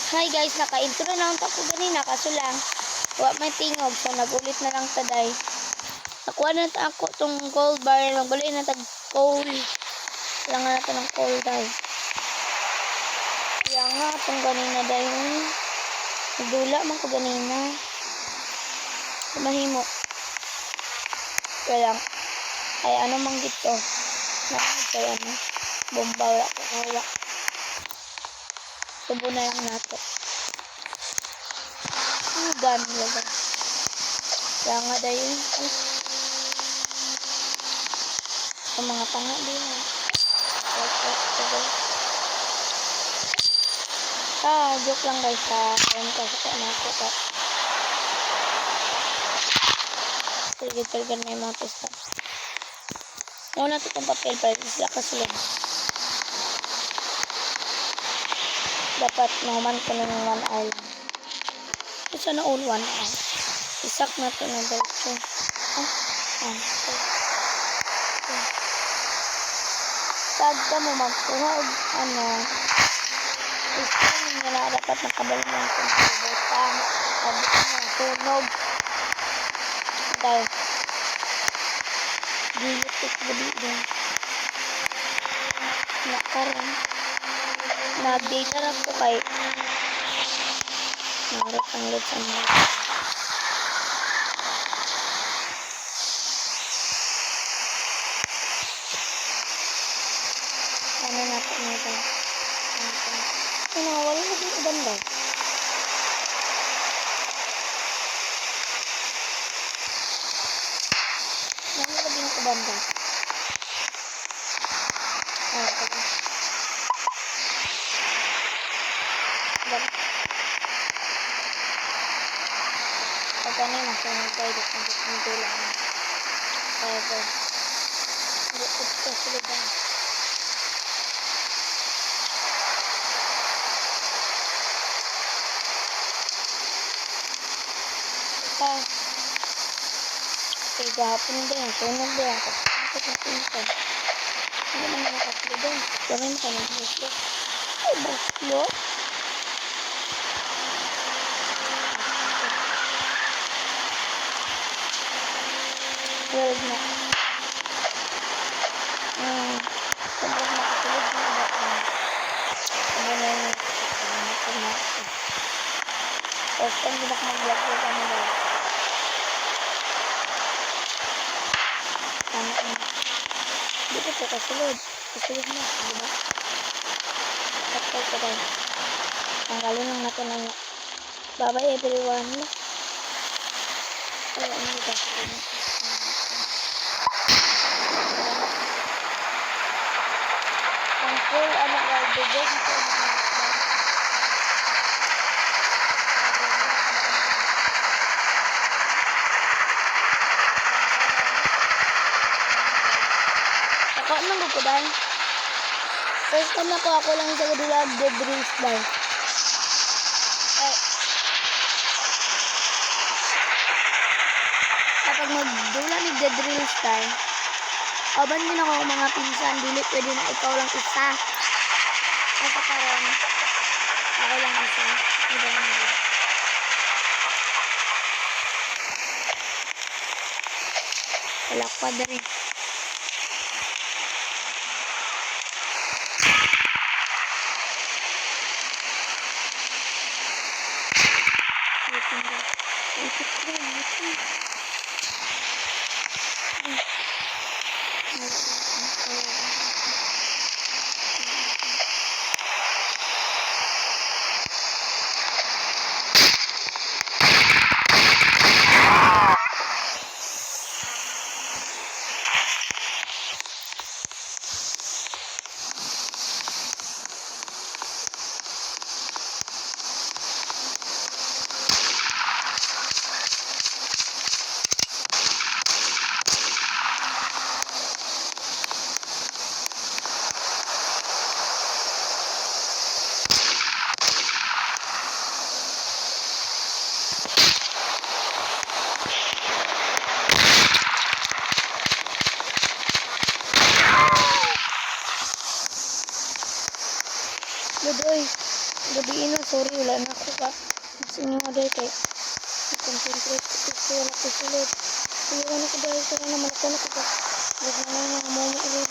Hi guys, naka-intro na ang tako ganina kaso lang wa may tingog so nagulit na lang taday. Nakuha na ta ako tong gold bar, magbali na tag coal. Kailangan natin ng coal dahil. Kaya nga itong ganina dahil nagdula man ko ganina. Mahimo. Kaya lang ay ano mang dito. Nakakaya ano. Bomba wala ko kawa. Subo na lang nato. Gan laga. Kaya nga dahil sa mga tanga din. Joke lang guys sa kain kasi ko na ako ka. Sige, may mga pista. Muna ito itong papel para sila kasulog. Dapat naman ko ng 1 hour. Isa na all 1 hour. Isak na ito na dito. Tag ka mo magtuhog. Gusto nyo na dapat nakabalik ng computer. Sabi ko na tunog. Dahil gilutik gabi din. Nakaroon. Nag-data na po kay narit ang load sa mga. Ano na po nito? Wala na din banda. Wala na din banda. Pagkano yung masunod tayo dito lang. Kaya ito sila ba? Okay, gahapon din. Sunog din ako. Ito na pinsan. Hindi naman nakasli din. Gawin mo ka ng gusto. Ay, baslo. Well na. Sobrang nakasulog na ba? Ano na yun? First time din ako mag-vlog ko kami ba? Dito po kasulod. Kasulod na. Diba? Takay ko tayo. Tanggalin lang natin ang bye-bye everyone. Wala nyo kasulod na. Full anak wal bigay dito ako nang gukudan. First time na ako lang sa gadula dead race lang. Kapag magdula ni dead race time, aban din ako mga pinsan, dili pwede na ikaw lang isa. Kasi karon ako lang isa. Wala pa din. sorry, wala na ako ka. Mas inyo nga dahil kay concentrate ko kasi wala ko sulod. Iwan ako dahil sana naman ako na ka. Huwag na lang mga momo rin.